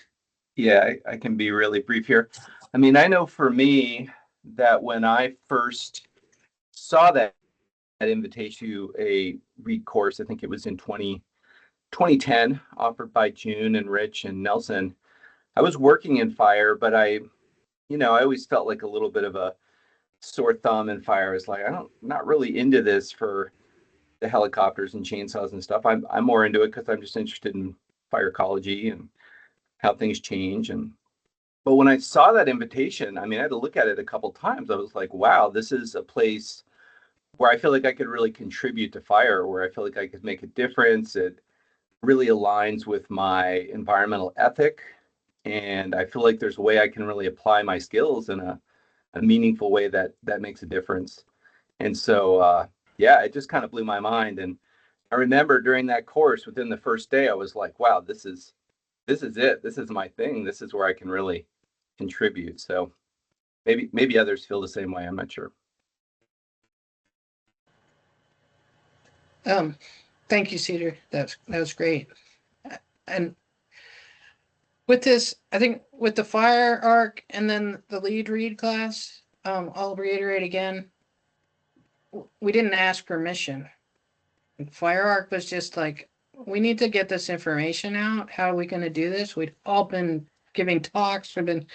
Yeah, I can be really brief here. I mean, I know for me that when I first saw that invitation to a READ course, I think it was in 2010, offered by June and Rich and Nelson. I was working in fire, but I always felt like a little bit of a sore thumb in fire. I was like, not really into this for the helicopters and chainsaws and stuff. I'm more into it because I'm just interested in fire ecology and how things change. But when I saw that invitation, I mean, I had to look at it a couple times. I was like, wow, this is a place where I feel like I could really contribute to fire, where I feel like I could make a difference. It really aligns with my environmental ethic. And I feel like there's a way I can really apply my skills in a meaningful way that makes a difference. And so, yeah, it just kind of blew my mind. And I remember during that course, within the first day, I was like, wow, this is it. This is my thing. This is where I can really contribute. So maybe others feel the same way. I'm not sure. Thank you, Cedar. That was great. And with this, I think with the fire arc and then the lead read class, I'll reiterate again, we didn't ask permission. Fire arc was just like, we need to get this information out. How are we going to do this? We'd all been giving talks. We've been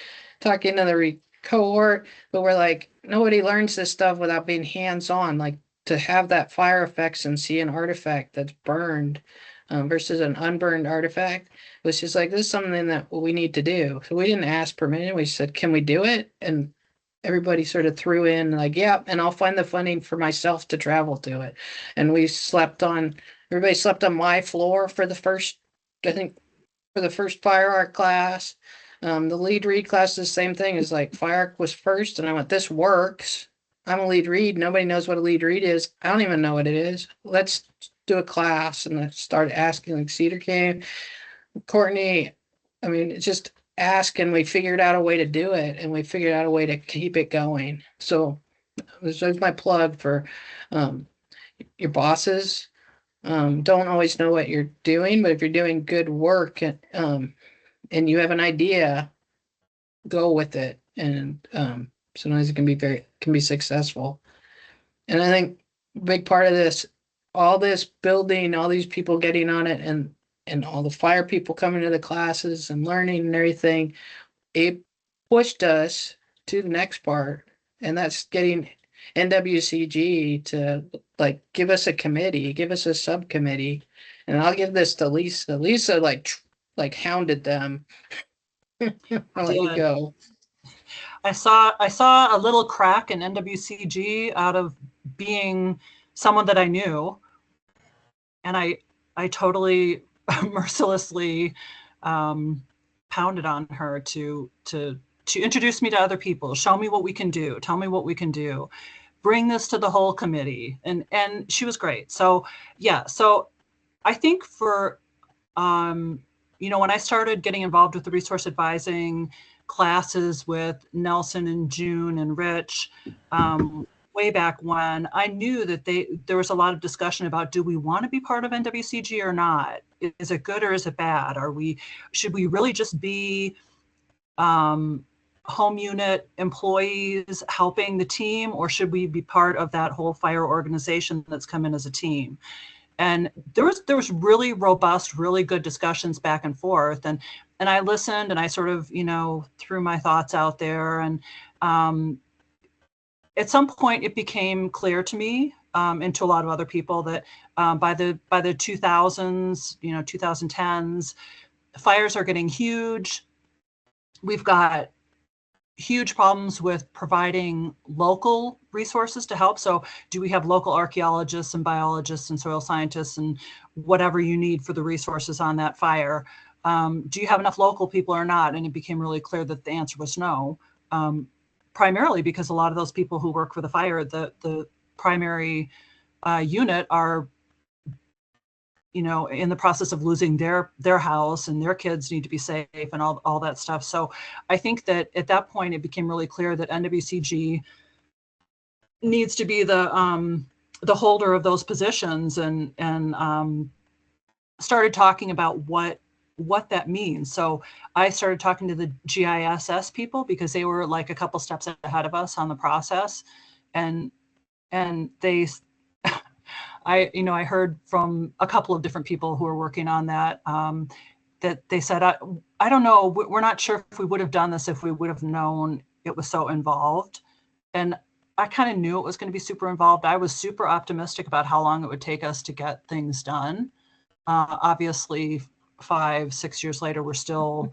talking to the READ cohort, but we're like, nobody learns this stuff without being hands-on. Like, to have that fire effects and see an artifact that's burned versus an unburned artifact was just like, this is something that we need to do. So we didn't ask permission. We said, can we do it? And everybody sort of threw in like, yeah, and I'll find the funding for myself to travel to it. And everybody slept on my floor for the first, I think, for the first fire art class. The lead read class is the same thing. Is like, fire art was first, and I went, this works. I'm a lead read. Nobody knows what a lead read is. I don't even know what it is. Let's do a class. And I started asking, like Cedar came, Courtney. I mean, it's just ask, and we figured out a way to do it, and we figured out a way to keep it going. So there's my plug for your bosses. Don't always know what you're doing, but if you're doing good work and you have an idea, go with it. And sometimes it can be successful. And I think a big part of this, all this building, all these people getting on it, and all the fire people coming to the classes and learning and everything, it pushed us to the next part, and that's getting NWCG to like give us a committee, give us a subcommittee. And I'll give this to Lisa. Lisa like hounded them. I'll let you go. I saw a little crack in NWCG out of being someone that I knew, and I totally mercilessly pounded on her to introduce me to other people, show me what we can do, tell me what we can do, bring this to the whole committee, and she was great. So yeah, so I think for when I started getting involved with the resource advising classes with Nelson and June and Rich, way back when, I knew that there was a lot of discussion about, do we want to be part of NWCG or not? Is it good or is it bad? Should we really just be home unit employees helping the team, or should we be part of that whole fire organization that's come in as a team? And there was really robust, really good discussions back and forth. And I listened, and I sort of, threw my thoughts out there. And at some point it became clear to me, and to a lot of other people, that by the 2000s, 2010s, fires are getting huge. We've got huge problems with providing local resources to help. So do we have local archaeologists and biologists and soil scientists and whatever you need for the resources on that fire? Do you have enough local people or not? And it became really clear that the answer was no, primarily because a lot of those people who work for the fire, the primary unit, are in the process of losing their house, and their kids need to be safe and all that stuff. So I think that at that point it became really clear that NWCG needs to be the holder of those positions, and started talking about what what that means. So I started talking to the GISS people because they were like a couple steps ahead of us on the process. And they, I heard from a couple of different people who are working on that, that they said, I don't know, we're not sure if we would have done this if we would have known it was so involved. And I kind of knew it was going to be super involved. I was super optimistic about how long it would take us to get things done. Obviously, 5-6 years later, we're still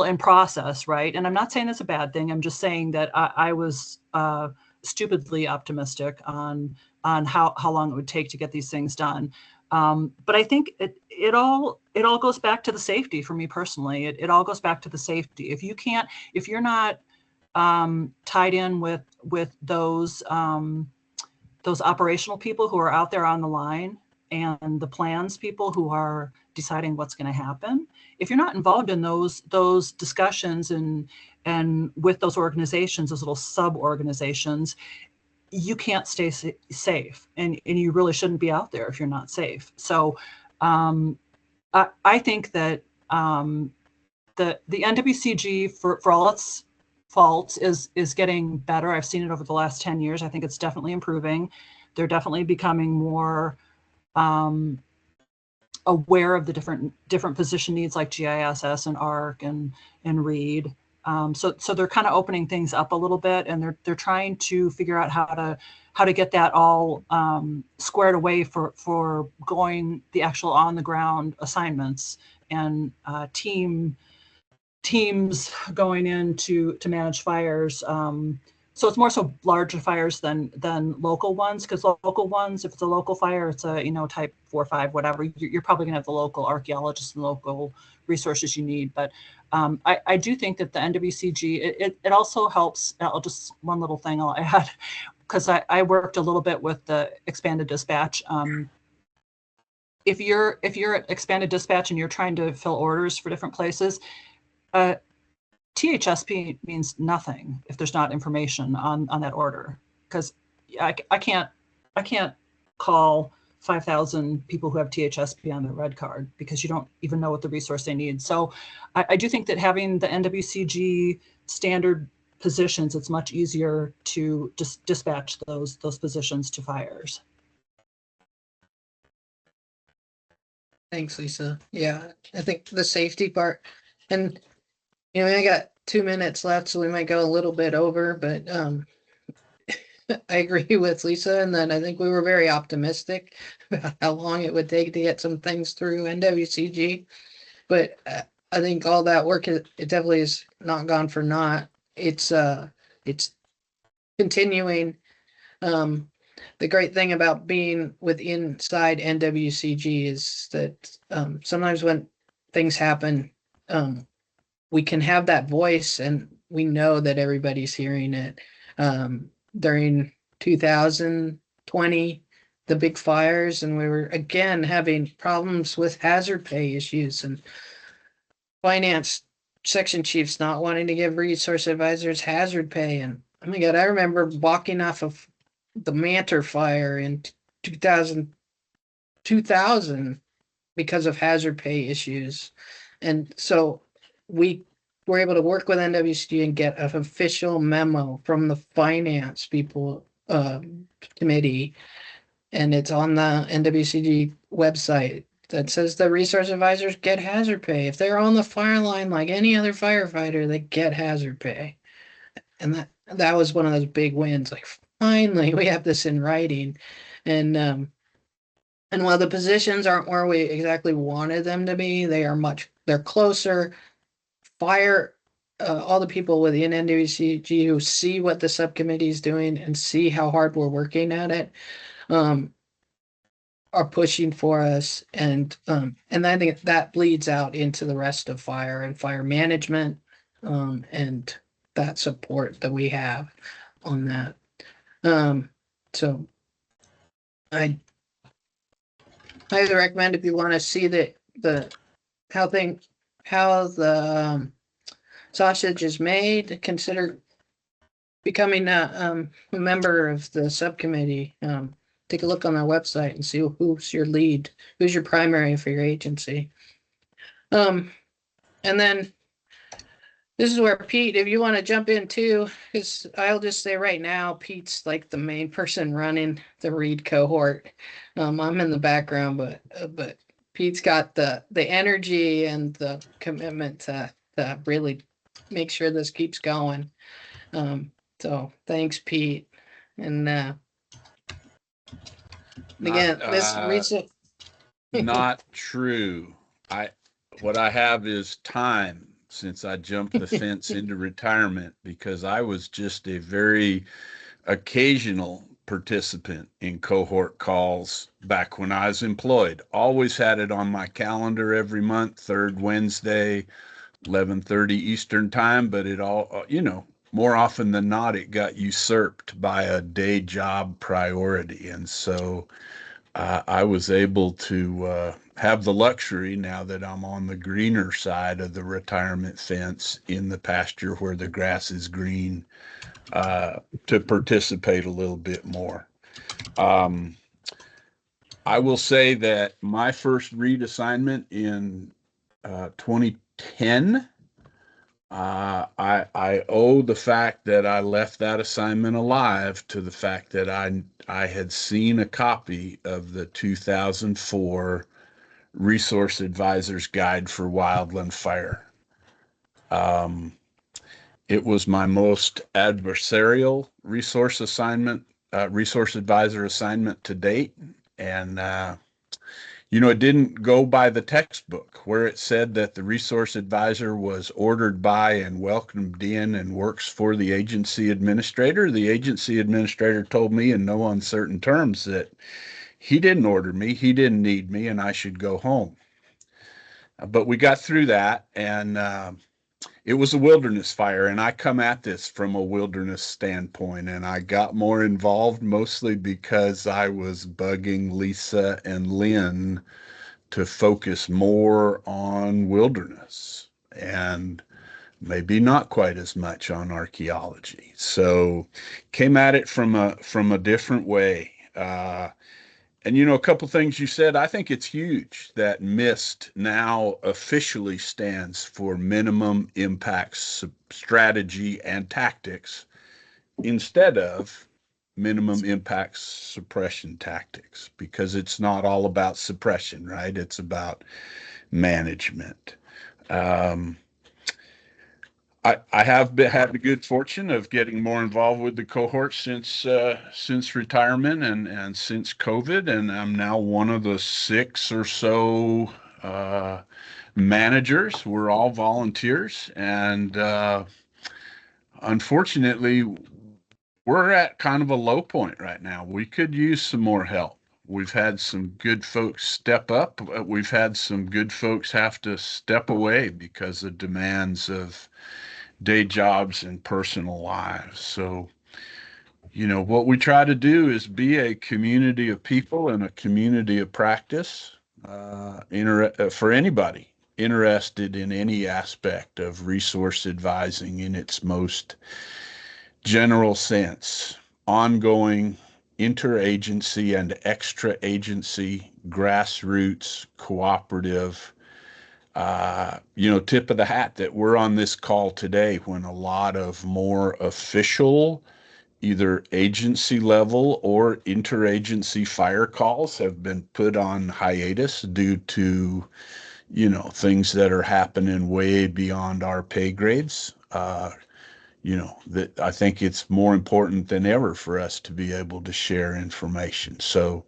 in process, right? And I'm not saying it's a bad thing. I'm just saying that I was stupidly optimistic on how long it would take to get these things done. But I think it all goes back to the safety for me personally. It all goes back to the safety. If you're not tied in with those operational people who are out there on the line and the plans people who are deciding what's going to happen, if you're not involved in those discussions and with those organizations, those little sub organizations, you can't stay safe, and you really shouldn't be out there if you're not safe. So I think that the NWCG, for all its faults, is getting better. I've seen it over the last 10 years. I think it's definitely improving. They're definitely becoming more aware of the different position needs like GISS and ARC and READ. So they're kind of opening things up a little bit, and they're trying to figure out how to get that all squared away for going the actual on the ground assignments and teams going in to manage fires. So it's more so larger fires than local ones, because local ones, if it's a local fire, it's a type 4 or 5, whatever. You're probably going to have the local archaeologists and local resources you need. But I do think that the NWCG it also helps. I'll just one little thing I'll add, because I worked a little bit with the expanded dispatch. If you're at expanded dispatch and you're trying to fill orders for different places, THSP means nothing if there's not information on that order, because I can't call 5,000 people who have THSP on their red card because you don't even know what the resource they need. So I do think that having the NWCG standard positions, it's much easier to just dispatch those positions to fires. Thanks, Lisa. Yeah, I think the safety part, and I got 2 minutes left, so we might go a little bit over, but I agree with Lisa, and then I think we were very optimistic about how long it would take to get some things through NWCG. But I think all that work, it definitely is not gone for naught. It's continuing. The great thing about being inside NWCG is that sometimes when things happen, we can have that voice, and we know that everybody's hearing it. During 2020, the big fires, and we were again having problems with hazard pay issues, and finance section chiefs not wanting to give resource advisors hazard pay. And oh my God, I remember walking off of the Mantor fire in 2000 because of hazard pay issues. And so we were able to work with NWCG and get an official memo from the finance people committee, and it's on the NWCG website that says the resource advisors get hazard pay. If they're on the fire line like any other firefighter, they get hazard pay. And that was one of those big wins. Like, finally, we have this in writing. And while the positions aren't where we exactly wanted them to be, they're closer. All the people within NWCG who see what the subcommittee is doing and see how hard we're working at it, are pushing for us, and I think that bleeds out into the rest of fire and fire management, and that support that we have on that. So I highly recommend, if you want to see how the sausage is made, consider becoming a member of the subcommittee. Take a look on our website and see who's your lead, who's your primary for your agency. And then this is where Pete, if you want to jump in too, because I'll just say right now, Pete's like the main person running the READ cohort. I'm in the background, but Pete's got the energy and the commitment to really make sure this keeps going. So thanks, Pete. And again, this research. Not true. What I have is time since I jumped the fence into retirement, because I was just a very occasional participant in cohort calls back when I was employed. Always had it on my calendar every month, third Wednesday, 11:30 Eastern time, but it all, more often than not, it got usurped by a day job priority. And so I was able to have the luxury, now that I'm on the greener side of the retirement fence in the pasture where the grass is green, to participate a little bit more. I will say that my first READ assignment in 2010, I owe the fact that I left that assignment alive to the fact that I had seen a copy of the 2004 Resource Advisor's Guide for Wildland Fire. It was my most adversarial resource advisor assignment to date. And, it didn't go by the textbook where it said that the resource advisor was ordered by and welcomed in and works for the agency administrator. The agency administrator told me in no uncertain terms that he didn't order me, he didn't need me, and I should go home. But we got through that, and it was a wilderness fire, and I come at this from a wilderness standpoint, and I got more involved mostly because I was bugging Lisa and Lynn to focus more on wilderness and maybe not quite as much on archaeology. So came at it from a different way. And a couple things you said, I think it's huge that MIST now officially stands for Minimum Impact Strategy and Tactics instead of Minimum Impact Suppression Tactics, because it's not all about suppression, right? It's about management. I have had the good fortune of getting more involved with the cohort since retirement and since COVID, and I'm now one of the 6 or so managers. We're all volunteers, and unfortunately, we're at kind of a low point right now. We could use some more help. We've had some good folks step up. We've had some good folks have to step away because of demands of day jobs and personal lives. So, what we try to do is be a community of people and a community of practice for anybody interested in any aspect of resource advising in its most general sense, ongoing interagency and extra agency, grassroots, cooperative, tip of the hat that we're on this call today when a lot of more official, either agency level or interagency fire calls have been put on hiatus due to, things that are happening way beyond our pay grades. That I think it's more important than ever for us to be able to share information. So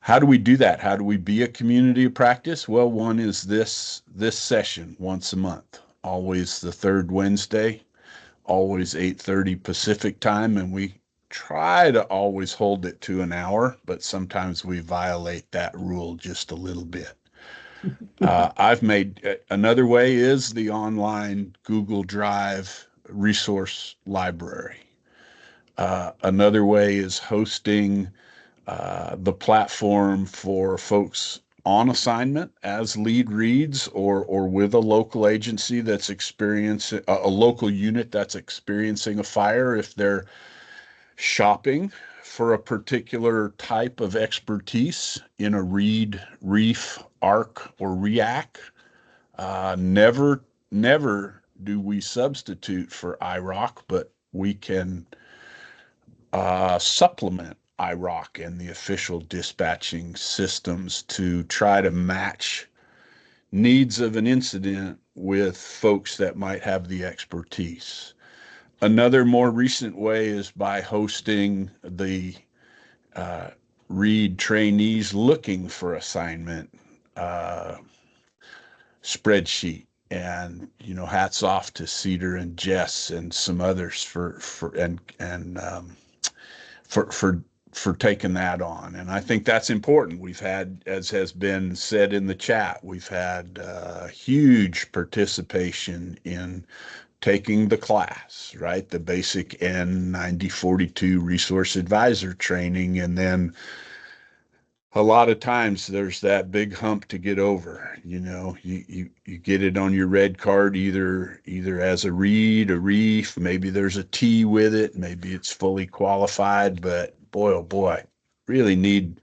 how do we do that? How do we be a community of practice? Well, one is this session once a month, always the third Wednesday, always 8:30 Pacific time, and we try to always hold it to an hour, but sometimes we violate that rule just a little bit. I've made another way is the online Google Drive resource library. Another way is hosting the platform for folks on assignment as lead reads or with a local agency that's experiencing a local unit that's experiencing a fire. If they're shopping for a particular type of expertise in a READ, REEF, ARC, or REAC, Never do we substitute for IROC, but we can supplement IROC and the official dispatching systems to try to match needs of an incident with folks that might have the expertise. Another more recent way is by hosting the READ trainees looking for assignment spreadsheet. And hats off to Cedar and Jess and some others for taking that on. And I think that's important. We've had, as has been said in the chat, we've had huge participation in taking the class, right? The basic N9042 resource advisor training. And then a lot of times there's that big hump to get over. You get it on your red card, either as a read, a reef, maybe there's a T with it, maybe it's fully qualified, but boy, oh boy, really need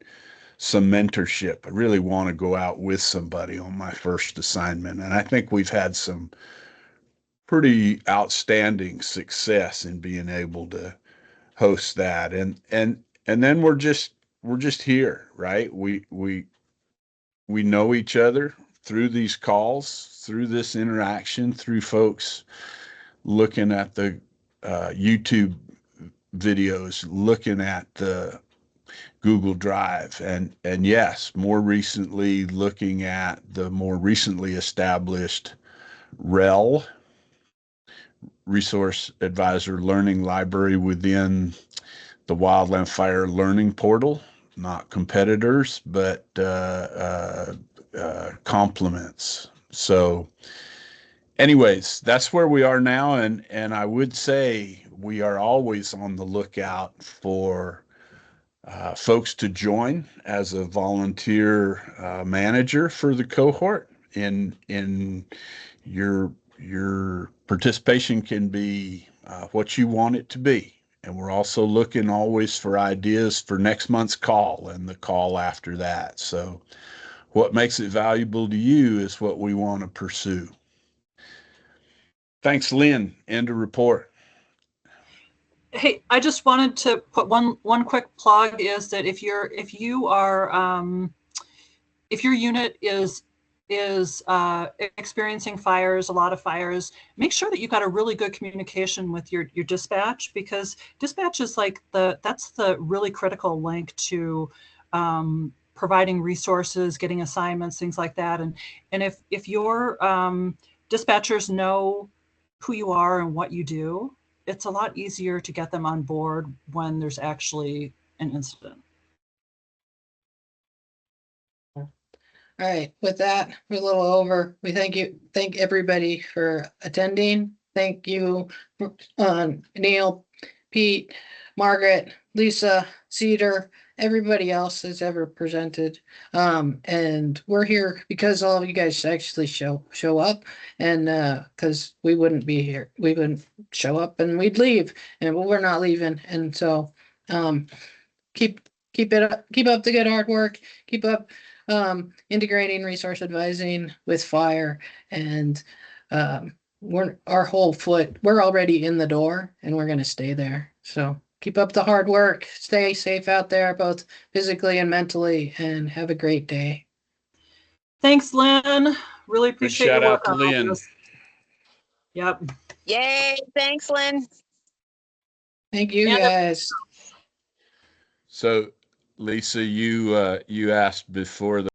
some mentorship. I really want to go out with somebody on my first assignment. And I think we've had some pretty outstanding success in being able to host that. And then we're just here, right? We know each other through these calls, through this interaction, through folks looking at the YouTube videos, looking at the Google Drive, and yes, more recently looking at the more recently established REL, Resource Advisor Learning Library, within the Wildland Fire Learning Portal. Not competitors, but complements. So anyways, that's where we are now. And I would say we are always on the lookout for folks to join as a volunteer manager for the cohort. In your participation can be what you want it to be. And we're also looking always for ideas for next month's call and the call after that. So what makes it valuable to you is what we want to pursue. Thanks, Lynn. End of report. Hey, I just wanted to put one quick plug is that if your unit is experiencing fires, a lot of fires, make sure that you've got a really good communication with your dispatch, because dispatch is like that's the really critical link to providing resources, getting assignments, things like that. And if your dispatchers know who you are and what you do, it's a lot easier to get them on board when there's actually an incident. All right, with that, we're a little over. We thank everybody for attending. Thank you, Neil, Pete, Margaret, Lisa, Cedar, everybody else that's ever presented. And we're here because all of you guys actually show up, and because we wouldn't be here, we wouldn't show up and we'd leave, and we're not leaving. And so keep up the good hard work, keep up integrating resource advising with fire, and we're already in the door, and we're going to stay there. So keep up the hard work, stay safe out there, both physically and mentally, and have a great day. Thanks, Lynn. Really appreciate your work on all this. Yep. Yay, thanks, Lynn. Thank you, guys. So Lisa, you asked before the